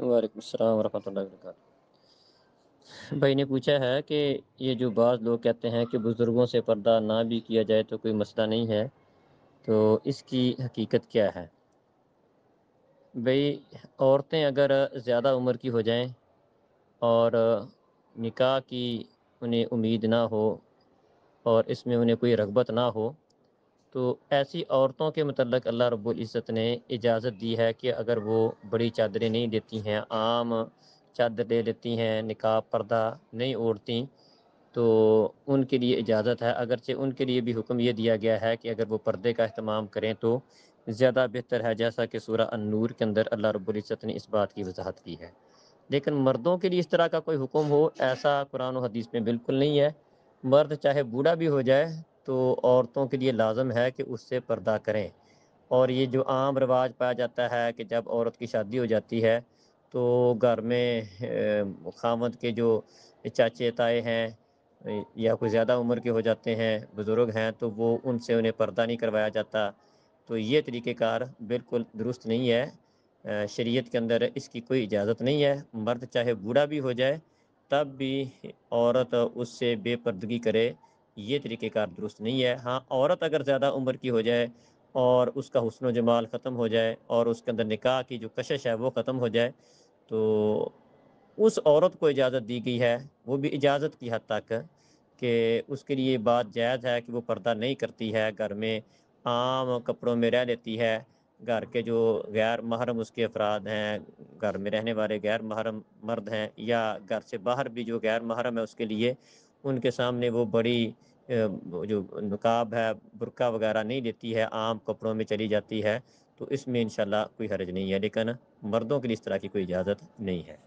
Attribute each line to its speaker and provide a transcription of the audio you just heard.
Speaker 1: वालेकुम अस्सलाम वरहमतुल्लाहि वबरकातुहू। भाई ने पूछा है कि ये जो बाज़ लोग कहते हैं कि बुज़ुर्गों से पर्दा ना भी किया जाए तो कोई मसला नहीं है, तो इसकी हकीकत क्या है? भई, औरतें अगर ज़्यादा उम्र की हो जाएँ और निकाह की उन्हें उम्मीद ना हो और इसमें उन्हें कोई रग़बत ना हो, तो ऐसी औरतों के मतलब अल्लाह रब्बुल इज़्ज़त ने इजाज़त दी है कि अगर वो बड़ी चादरें नहीं लेती हैं, आम चादर ले लेती हैं, निकाब पर्दा नहीं ओढ़तीं, तो उनके लिए इजाज़त है। अगरचे उनके लिए भी हुक्म ये दिया गया है कि अगर वो पर्दे का इह्तमाम करें तो ज़्यादा बेहतर है, जैसा कि सूरह अन-नूर के अंदर अल्लाह रब्बुल इज़्ज़त ने इस बात की वज़ाहत की है। लेकिन मर्दों के लिए इस तरह का कोई हुक्म हो, ऐसा कुरान और हदीस में बिल्कुल नहीं है। मर्द चाहे बूढ़ा भी हो जाए, तो औरतों के लिए लाज़िम है कि उससे पर्दा करें। और ये जो आम रिवाज पाया जाता है कि जब औरत की शादी हो जाती है, तो घर में ख़ावंद के जो चाचे-ताए हैं या कोई ज़्यादा उम्र के हो जाते हैं, बुज़ुर्ग हैं, तो वो उनसे उन्हें पर्दा नहीं करवाया जाता। तो ये तरीक़ेकार बिल्कुल दुरुस्त नहीं है। शरीयत के अंदर इसकी कोई इजाज़त नहीं है। मर्द चाहे बूढ़ा भी हो जाए, तब भी औरत उससे बेपर्दगी करे, ये तरीक़ेकार दुरुस्त नहीं है। हाँ, औरत अगर ज़्यादा उम्र की हो जाए और उसका हुस्न व जमाल ख़त्म हो जाए और उसके अंदर निकाह की जो कशिश है वो ख़त्म हो जाए, तो उस औरत को इजाज़त दी गई है, वो भी इजाज़त की हद तक, कि उसके लिए बात जायज़ है कि वो पर्दा नहीं करती है, घर में आम कपड़ों में रह लेती है। घर के जो गैर महरम उसके अफ़राद हैं, घर में रहने वाले गैर महरम मर्द हैं या घर से बाहर भी जो गैर महरम है उसके लिए, उनके सामने वो बड़ी वो जो नकाब है, बुर्का वग़ैरह नहीं लेती है, आम कपड़ों में चली जाती है, तो इसमें इंशाअल्लाह कोई हर्ज नहीं है। लेकिन मर्दों के लिए इस तरह की कोई इजाज़त नहीं है।